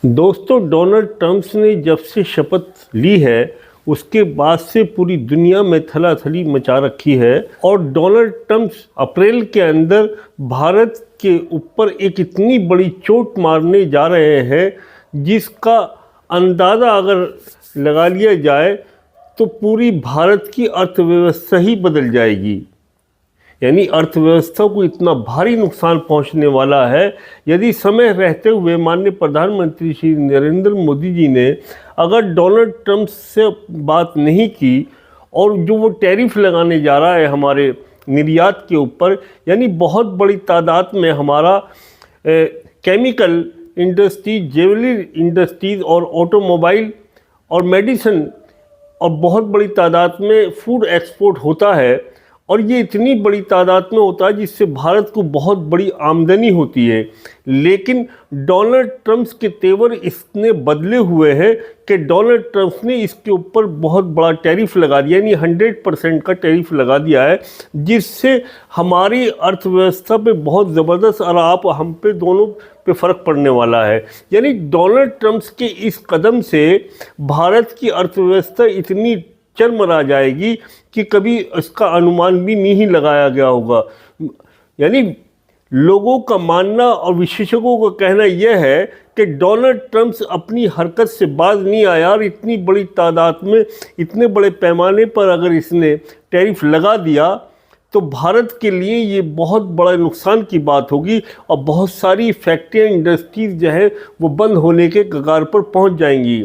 दोस्तों, Donald Trump ने जब से शपथ ली है उसके बाद से पूरी दुनिया में थलाथली मचा रखी है। और डोनाल्ड ट्रंप अप्रैल के अंदर भारत के ऊपर एक इतनी बड़ी चोट मारने जा रहे हैं जिसका अंदाज़ा अगर लगा लिया जाए तो पूरी भारत की अर्थव्यवस्था ही बदल जाएगी। यानी अर्थव्यवस्था को इतना भारी नुकसान पहुंचने वाला है यदि समय रहते हुए माननीय प्रधानमंत्री श्री नरेंद्र मोदी जी ने अगर डोनाल्ड ट्रंप से बात नहीं की और जो वो टैरिफ लगाने जा रहा है हमारे निर्यात के ऊपर, यानी बहुत बड़ी तादाद में हमारा केमिकल इंडस्ट्रीज, ज्वेलरी इंडस्ट्रीज़ और ऑटोमोबाइल और मेडिसिन और बहुत बड़ी तादाद में फूड एक्सपोर्ट होता है और ये इतनी बड़ी तादाद में होता है जिससे भारत को बहुत बड़ी आमदनी होती है। लेकिन डोनाल्ड ट्रंप के तेवर इसने बदले हुए हैं कि डोनाल्ड ट्रंप ने इसके ऊपर बहुत बड़ा टैरिफ लगा दिया, यानी 100% का टैरिफ लगा दिया है, जिससे हमारी अर्थव्यवस्था पे बहुत ज़बरदस्त और आप हम पे दोनों पे फ़र्क पड़ने वाला है। यानी डोनाल्ड ट्रंप के इस कदम से भारत की अर्थव्यवस्था इतनी चरमरा जाएगी कि कभी इसका अनुमान भी नहीं लगाया गया होगा। यानी लोगों का मानना और विशेषज्ञों का कहना यह है कि डोनाल्ड ट्रंप अपनी हरकत से बाज नहीं आया और इतनी बड़ी तादाद में इतने बड़े पैमाने पर अगर इसने टैरिफ लगा दिया तो भारत के लिए ये बहुत बड़ा नुकसान की बात होगी और बहुत सारी फैक्ट्रियाँ, इंडस्ट्रीज जो है वो बंद होने के कगार पर पहुंच जाएंगी।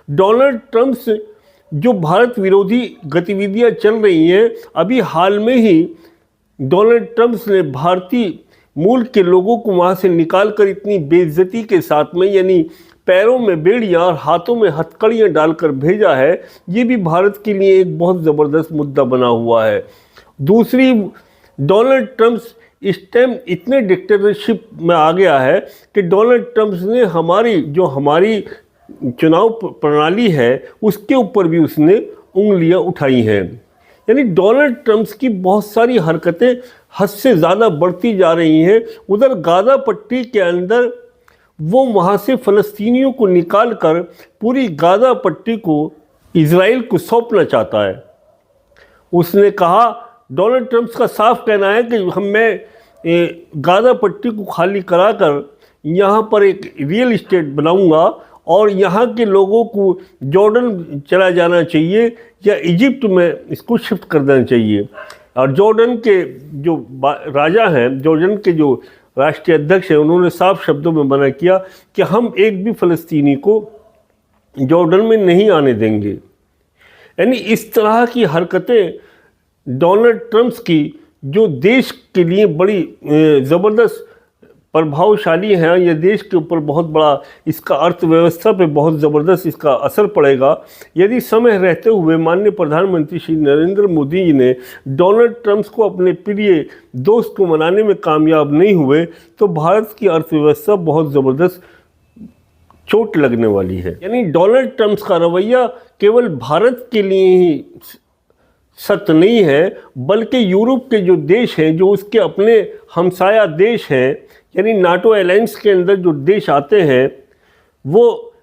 डोनाल्ड ट्रंप जो भारत विरोधी गतिविधियां चल रही हैं, अभी हाल में ही डोनाल्ड ट्रंप ने भारतीय मूल के लोगों को वहां से निकालकर इतनी बेइज्जती के साथ में, यानी पैरों में बेड़ियां और हाथों में हथकड़ियां डालकर भेजा है। ये भी भारत के लिए एक बहुत ज़बरदस्त मुद्दा बना हुआ है। दूसरी, डोनाल्ड ट्रंप इस टाइम इतने डिक्टेटरशिप में आ गया है कि डोनाल्ड ट्रंप ने हमारी चुनाव प्रणाली है उसके ऊपर भी उसने उंगलियां उठाई हैं। यानी डोनाल्ड ट्रंप की बहुत सारी हरकतें हद से ज़्यादा बढ़ती जा रही हैं। उधर गाज़ा पट्टी के अंदर वो वहाँ से फ़लस्तीनियों को निकाल कर पूरी गाज़ा पट्टी को इजराइल को सौंपना चाहता है। उसने कहा, डोनाल्ड ट्रंप का साफ कहना है कि मैं गाज़ा पट्टी को खाली कराकर यहाँ पर एक रियल इस्टेट बनाऊँगा और यहाँ के लोगों को जॉर्डन चला जाना चाहिए या इजिप्ट में इसको शिफ्ट कर देना चाहिए। और जॉर्डन के जो राजा हैं, जॉर्डन के जो राष्ट्रीय अध्यक्ष हैं, उन्होंने साफ शब्दों में मना किया कि हम एक भी फ़लस्तीनी को जॉर्डन में नहीं आने देंगे। यानी इस तरह की हरकतें डोनाल्ड ट्रंप की जो देश के लिए बड़ी ज़बरदस्त प्रभावशाली हैं, यह देश के ऊपर बहुत बड़ा, इसका अर्थव्यवस्था पे बहुत ज़बरदस्त इसका असर पड़ेगा। यदि समय रहते हुए माननीय प्रधानमंत्री श्री नरेंद्र मोदी जी ने डोनाल्ड ट्रंप को अपने प्रिय दोस्त को मनाने में कामयाब नहीं हुए तो भारत की अर्थव्यवस्था बहुत ज़बरदस्त चोट लगने वाली है। यानी डोनाल्ड ट्रंप का रवैया केवल भारत के लिए ही सत्य नहीं है, बल्कि यूरोप के जो देश हैं, जो उसके अपने हमसाया देश हैं, यानी नाटो अलायंस के अंदर जो देश आते हैं, वो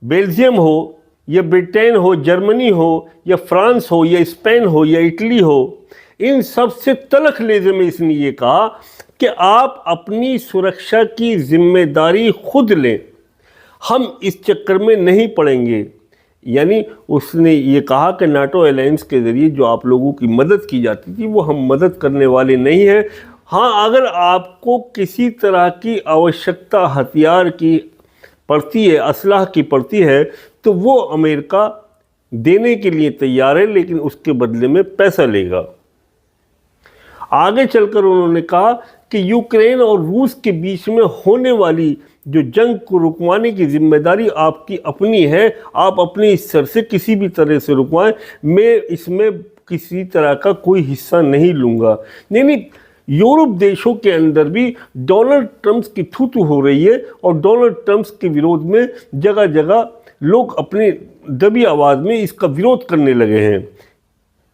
बेल्जियम हो या ब्रिटेन हो, जर्मनी हो या फ्रांस हो या स्पेन हो या इटली हो, इन सब से तलख लेज़े में इसने ये कहा कि आप अपनी सुरक्षा की जिम्मेदारी खुद लें, हम इस चक्कर में नहीं पड़ेंगे। यानी उसने ये कहा कि नाटो अलायंस के ज़रिए जो आप लोगों की मदद की जाती थी वो हम मदद करने वाले नहीं हैं। हाँ, अगर आपको किसी तरह की आवश्यकता हथियार की पड़ती है, असलाह की पड़ती है, तो वो अमेरिका देने के लिए तैयार है, लेकिन उसके बदले में पैसा लेगा। आगे चलकर उन्होंने कहा कि यूक्रेन और रूस के बीच में होने वाली जो जंग को रुकवाने की जिम्मेदारी आपकी अपनी है, आप अपने स्तर से किसी भी तरह से रुकवाएं, मैं इसमें किसी तरह का कोई हिस्सा नहीं लूँगा। यानी यूरोप देशों के अंदर भी डोनाल्ड ट्रंप की थू हो रही है और डोनाल्ड ट्रंप के विरोध में जगह जगह लोग अपने दबी आवाज़ में इसका विरोध करने लगे हैं।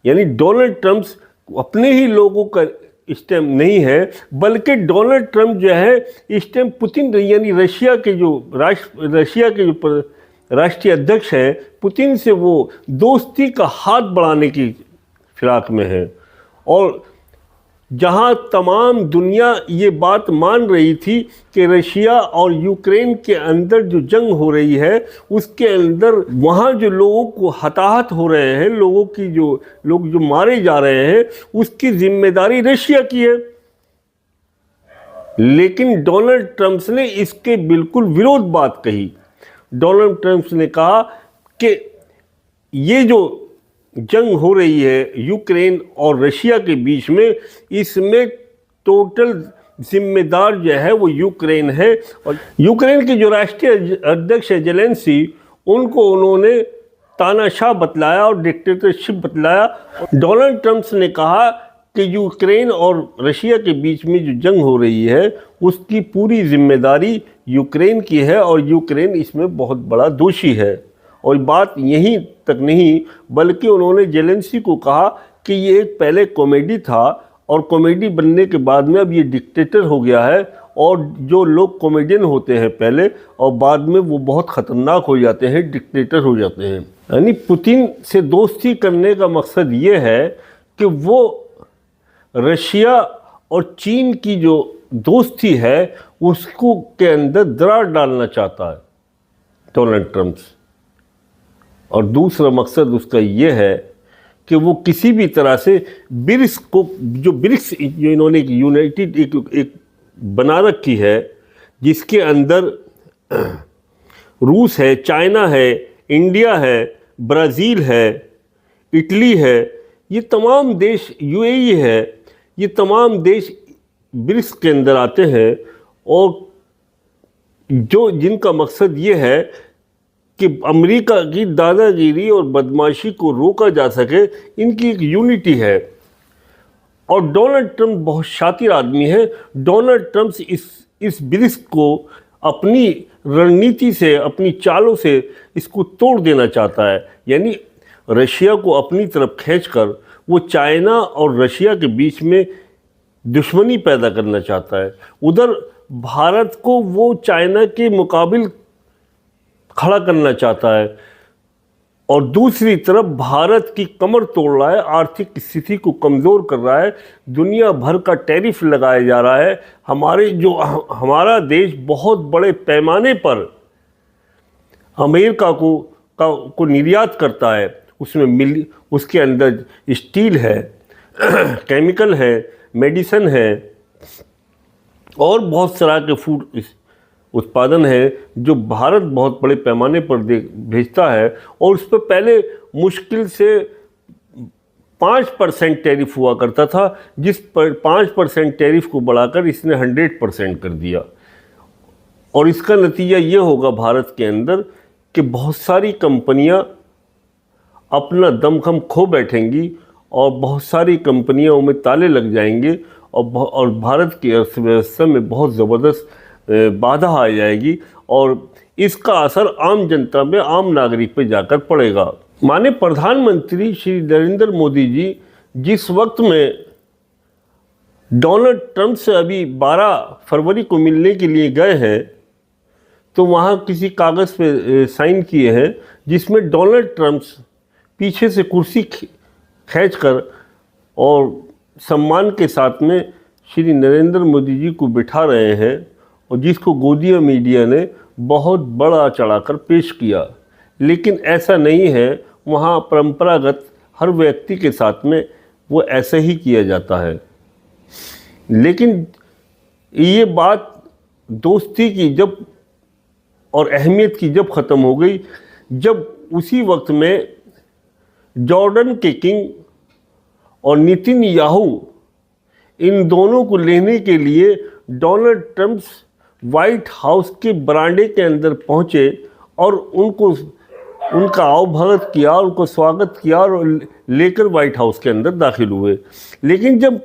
यानी डोनाल्ड ट्रंप अपने ही लोगों का इस टाइम नहीं है, बल्कि डोनाल्ड ट्रंप जो है इस टाइम पुतिन यानी रशिया के जो राष्ट्रीय अध्यक्ष हैं, पुतिन से वो दोस्ती का हाथ बढ़ाने की फिराक में है। और जहां तमाम दुनिया ये बात मान रही थी कि रशिया और यूक्रेन के अंदर जो जंग हो रही है उसके अंदर वहां जो लोगों को हताहत हो रहे हैं, लोग जो मारे जा रहे हैं, उसकी जिम्मेदारी रशिया की है। लेकिन डोनाल्ड ट्रंप ने इसके बिल्कुल विरोध बात कही। डोनाल्ड ट्रंप ने कहा कि ये जो जंग हो रही है यूक्रेन और रशिया के बीच में, इसमें टोटल जिम्मेदार जो है वो यूक्रेन है। और यूक्रेन के जो राष्ट्रीय अध्यक्ष है जेलेंस्की, उनको उन्होंने तानाशाह बतलाया और डिक्टेटरशिप बतलाया। डोनाल्ड ट्रंप ने कहा कि यूक्रेन और रशिया के बीच में जो जंग हो रही है उसकी पूरी जिम्मेदारी यूक्रेन की है और यूक्रेन इसमें बहुत बड़ा दोषी है। और बात यहीं तक नहीं, बल्कि उन्होंने जेलेंस्की को कहा कि ये एक पहले कॉमेडी था और कॉमेडी बनने के बाद में अब ये डिक्टेटर हो गया है। और जो लोग कॉमेडियन होते हैं पहले और बाद में वो बहुत ख़तरनाक हो जाते हैं, डिक्टेटर हो जाते हैं। यानी पुतिन से दोस्ती करने का मकसद ये है कि वो रशिया और चीन की जो दोस्ती है उसको के अंदर दरार डालना चाहता है डोनाल्ड ट्रंप। और दूसरा मकसद उसका ये है कि वो किसी भी तरह से ब्रिक्स को, जो ब्रिक्स जो इन्होंने एक यूनाइटेड एक बना रखी है जिसके अंदर रूस है, चाइना है, इंडिया है, ब्राज़ील है, इटली है, ये तमाम देश, यूएई है, ये तमाम देश ब्रिक्स के अंदर आते हैं। और जिनका मकसद ये है कि अमेरिका की दादागिरी और बदमाशी को रोका जा सके, इनकी एक यूनिटी है। और डोनाल्ड ट्रंप बहुत शातिर आदमी है। डोनाल्ड ट्रंप इस ब्रिक्स को अपनी रणनीति से, अपनी चालों से इसको तोड़ देना चाहता है। यानी रशिया को अपनी तरफ खींचकर वो चाइना और रशिया के बीच में दुश्मनी पैदा करना चाहता है। उधर भारत को वो चाइना के मुकाबिल खड़ा करना चाहता है और दूसरी तरफ भारत की कमर तोड़ रहा है, आर्थिक स्थिति को कमज़ोर कर रहा है, दुनिया भर का टैरिफ लगाया जा रहा है। हमारा देश बहुत बड़े पैमाने पर अमेरिका को निर्यात करता है। उसमें उसके अंदर स्टील है, केमिकल है, मेडिसिन है और बहुत सारा के फूड उत्पादन है जो भारत बहुत बड़े पैमाने पर भेजता है। और उस पर पहले मुश्किल से 5% टैरिफ हुआ करता था, जिस पर 5% टैरिफ को बढ़ाकर इसने 100% कर दिया। और इसका नतीजा ये होगा भारत के अंदर कि बहुत सारी कंपनियां अपना दमखम खो बैठेंगी और बहुत सारी कंपनियों में ताले लग जाएंगे और भारत की अर्थव्यवस्था में बहुत ज़बरदस्त बाधा आ जाएगी और इसका असर आम जनता में, आम नागरिक पे जाकर पड़ेगा। माननीय प्रधानमंत्री श्री नरेंद्र मोदी जी जिस वक्त में डोनाल्ड ट्रंप से अभी 12 फरवरी को मिलने के लिए गए हैं तो वहाँ किसी कागज़ पे साइन किए हैं जिसमें डोनाल्ड ट्रंप पीछे से कुर्सी खींचकर और सम्मान के साथ में श्री नरेंद्र मोदी जी को बिठा रहे हैं और जिसको गोदिया मीडिया ने बहुत बड़ा चढ़ाकर पेश किया। लेकिन ऐसा नहीं है, वहाँ परंपरागत हर व्यक्ति के साथ में वो ऐसे ही किया जाता है। लेकिन ये बात दोस्ती की जब और अहमियत की जब ख़त्म हो गई, जब उसी वक्त में जॉर्डन के किंग और नेतन्याहू इन दोनों को लेने के लिए डोनाल्ड ट्रंप वाइट हाउस के बरामदे के अंदर पहुंचे और उनका आवभगत किया, उनको स्वागत किया और लेकर वाइट हाउस के अंदर दाखिल हुए। लेकिन जब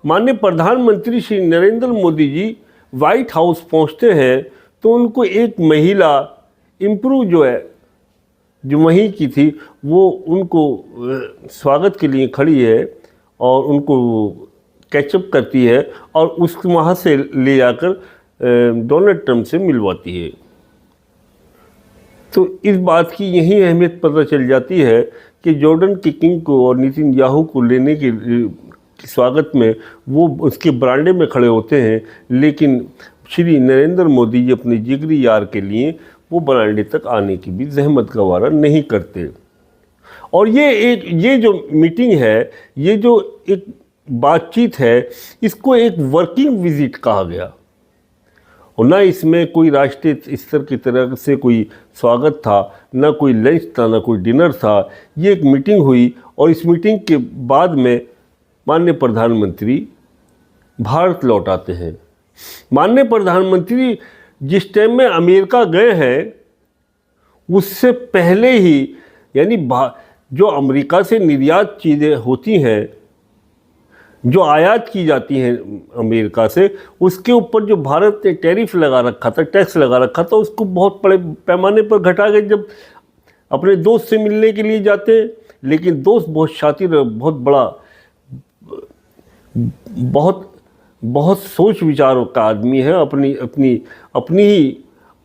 माननीय प्रधानमंत्री श्री नरेंद्र मोदी जी वाइट हाउस पहुंचते हैं तो उनको एक महिला इम्प्रूव जो वहीं की थी वो उनको स्वागत के लिए खड़ी है और उनको कैचअप करती है और उस वहाँ से ले जाकर डोनाल्ड ट्रंप से मिलवाती है। तो इस बात की यही अहमियत पता चल जाती है कि जॉर्डन के किंग को और नेतन्याहू को लेने के स्वागत में वो उसके बरामदे में खड़े होते हैं, लेकिन श्री नरेंद्र मोदी जी अपने जिगरी यार के लिए वो बरामदे तक आने की भी जहमत गवारा नहीं करते। और ये जो मीटिंग है, ये जो एक बातचीत है, इसको एक वर्किंग विजिट कहा गया और ना इसमें कोई राष्ट्रीय स्तर की तरह से कोई स्वागत था, ना कोई लंच था, ना कोई डिनर था। ये एक मीटिंग हुई और इस मीटिंग के बाद में माननीय प्रधानमंत्री भारत लौट आते हैं। माननीय प्रधानमंत्री जिस टाइम में अमेरिका गए हैं उससे पहले ही, यानी जो अमेरिका से निर्यात चीज़ें होती हैं, जो आयात की जाती हैं अमेरिका से, उसके ऊपर जो भारत ने टैरिफ लगा रखा था, टैक्स लगा रखा था, उसको बहुत बड़े पैमाने पर घटा के जब अपने दोस्त से मिलने के लिए जाते हैं, लेकिन दोस्त बहुत शातिर, बहुत बड़ा, बहुत सोच विचारों का आदमी है,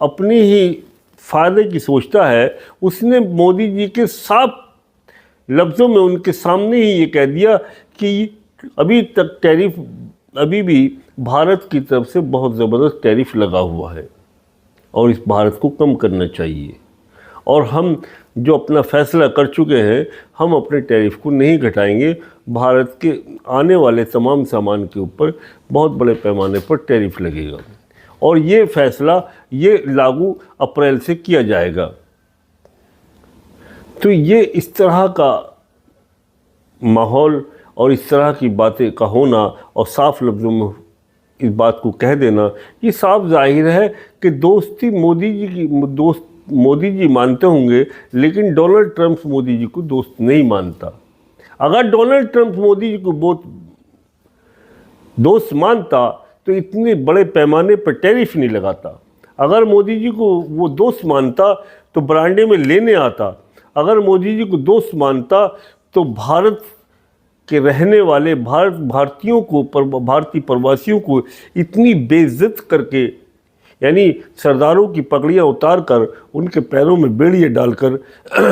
अपनी ही फायदे की सोचता है। उसने मोदी जी के साफ लफ्ज़ों में उनके सामने ही ये कह दिया कि अभी तक टैरिफ, अभी भी भारत की तरफ से बहुत ज़बरदस्त टैरिफ लगा हुआ है और इस भारत को कम करना चाहिए, और हम जो अपना फैसला कर चुके हैं, हम अपने टैरिफ को नहीं घटाएंगे। भारत के आने वाले तमाम सामान के ऊपर बहुत बड़े पैमाने पर टैरिफ लगेगा और ये फैसला ये लागू अप्रैल से किया जाएगा। तो ये इस तरह का माहौल और इस तरह की बातें का होना और साफ लफ्ज़ों में इस बात को कह देना, ये साफ जाहिर है कि दोस्ती मोदी जी मानते होंगे, लेकिन डोनाल्ड ट्रंप मोदी जी को दोस्त नहीं मानता। अगर डोनाल्ड ट्रंप मोदी जी को बहुत दोस्त मानता तो इतने बड़े पैमाने पर टैरिफ नहीं लगाता। अगर मोदी जी को वो दोस्त मानता तो बरामदे में लेने आता। अगर मोदी जी को दोस्त मानता तो भारत के रहने वाले भारतीयों को, भारतीय प्रवासियों को इतनी बेइज्जत करके, यानी सरदारों की पगड़ियाँ उतार कर, उनके पैरों में बेड़ियाँ डालकर,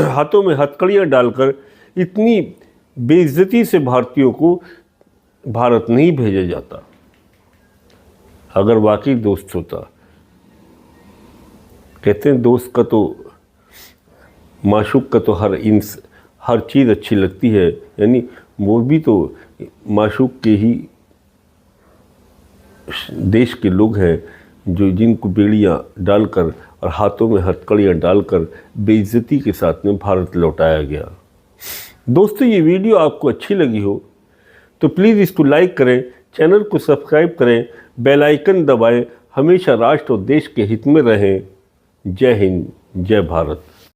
हाथों में हथकड़ियाँ डालकर, इतनी बेइज्जती से भारतीयों को भारत नहीं भेजा जाता अगर वाकई दोस्त होता। कहते हैं दोस्त का तो, माशूक का तो हर चीज़ अच्छी लगती है, यानी वो भी तो माशूक के ही देश के लोग हैं जो जिनको बेड़ियाँ डालकर और हाथों में हथकड़ियाँ डालकर बेइज्जती के साथ में भारत लौटाया गया। दोस्तों, ये वीडियो आपको अच्छी लगी हो तो प्लीज़ इसको लाइक करें, चैनल को सब्सक्राइब करें, बेल आइकन दबाएं, हमेशा राष्ट्र और देश के हित में रहें। जय हिंद, जय भारत।